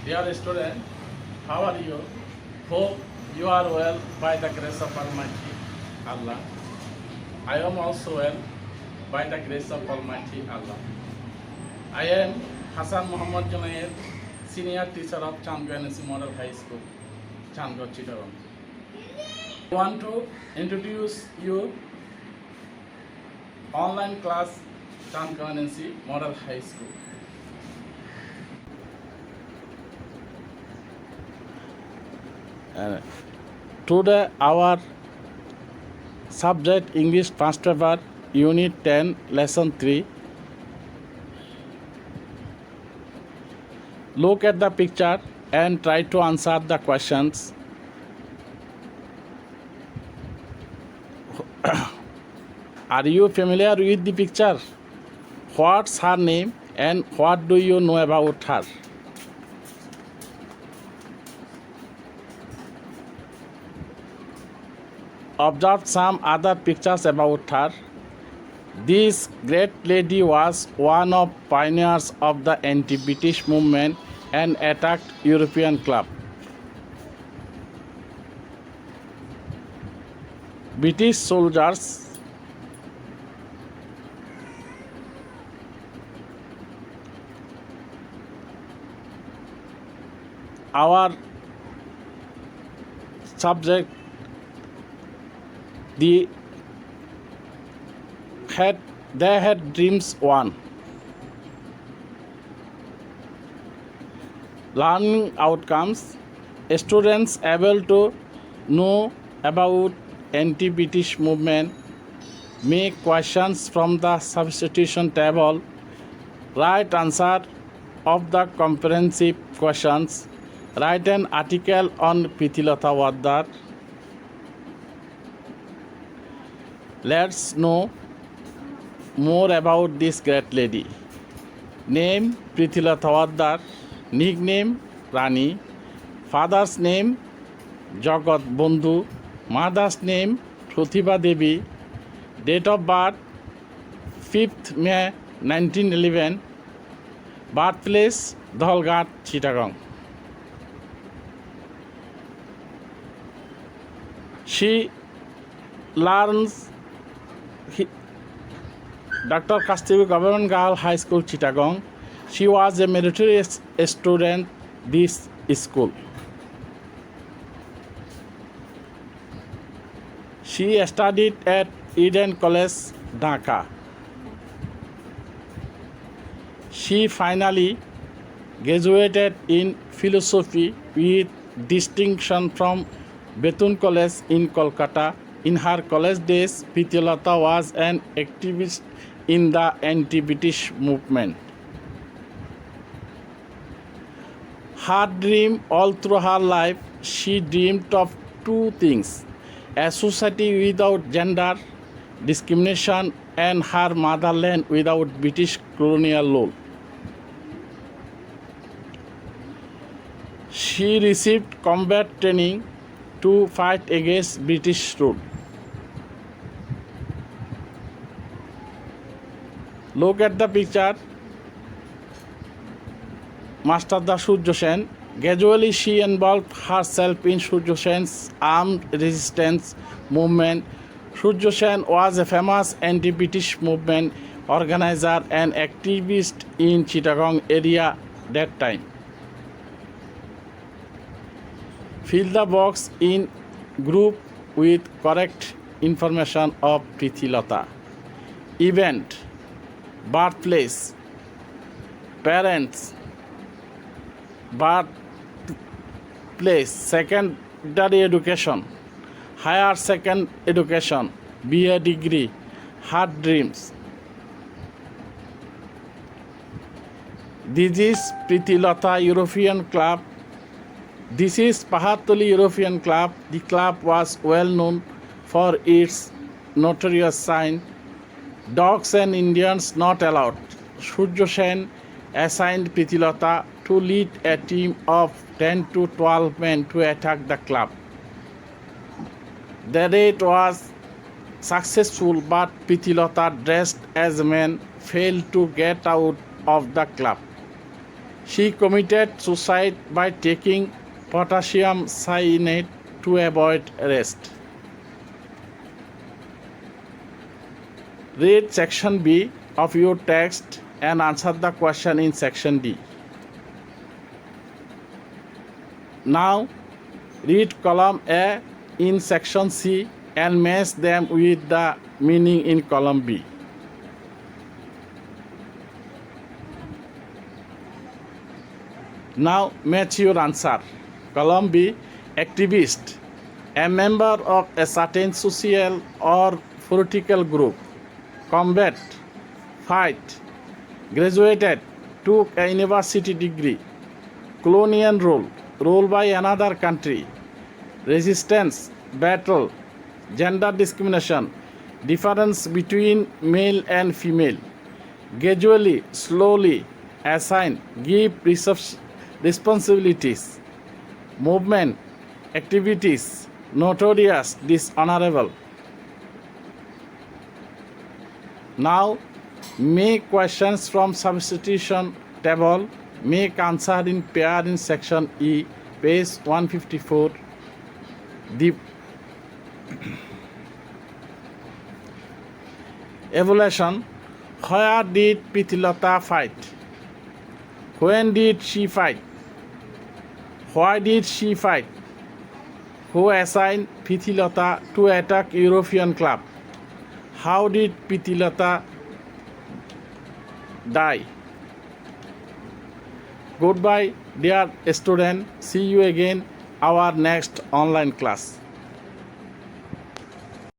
Dear student, how are you? Hope you are well by the grace of Almighty Allah. I am also well by the grace of Almighty Allah. I am Hassan Muhammad Junaid, Senior Teacher of Chandgo NSC Model High School, Chandgo, Chittagong. I want to introduce you online class Chandgo NSC Model High School. Today our subject English first paper Unit 10 Lesson 3. Look at the picture and try to answer the questions. Are you familiar with the picture? What's her name and what do you know about her? Observe some other pictures about her. This great lady was one of pioneers of the anti-British movement and attacked European club. British soldiers our subject they had dreams. One, learning outcomes. Students able to know about anti-British movement, make questions from the substitution table, write answer of the comprehensive questions, write an article on Prithilatha Waddar. Let's know more about this great lady. Name Prithilatha Waddar, nickname Rani, father's name Jagat Bondhu, mother's name Pratibha Devi, date of birth 5th May 1911, birthplace Dholghat, Chittagong. She learns Dr. Kasturi Government Girl High School, Chittagong. She was a military student this school. She studied at Eden College, Dhaka. She finally graduated in philosophy with distinction from Betun College in Kolkata. In her college days, Prithilatha was an activist in the anti-British movement. Her dream all through her life, she dreamed of two things: a society without gender discrimination and her motherland without British colonial rule. She received combat training to fight against British rule. Look at the picture. Master Surya Sen. Gradually, she involved herself in Surya Sen's armed resistance movement. Surya Sen was a famous anti-British movement organizer and activist in Chittagong area that time. Fill the box in group with correct information of Prithilatha. Event, birthplace, parents, birthplace, secondary education, higher second education, BA degree, her dreams. This is Prithilatha European Club. This is Pahatoli European Club. The club was well known for its notorious sign, "Dogs and Indians not allowed." Surya Sen assigned Prithilatha to lead a team of 10 to 12 men to attack the club. The raid was successful, but Prithilatha, dressed as a man, failed to get out of the club. She committed suicide by taking potassium cyanide to avoid arrest. Read section B of your text and answer the question in section D. Now, read column A in section C and match them with the meaning in column B. Now, match your answer. Column B, activist, a member of a certain social or political group. Combat, fight, graduated, took a university degree. Colonial rule by another country. Resistance, battle, gender discrimination, difference between male and female. Gradually, slowly, assign, give responsibilities. Movement, activities, notorious, dishonorable. Now, make questions from substitution table. Make answer in pair in section E, page 154. The evaluation. Where did Pritilota fight? When did she fight? Why did she fight? Who assigned Pritilota to attack European club? How did Pritilota die? Goodbye, dear student. See you again our next online class.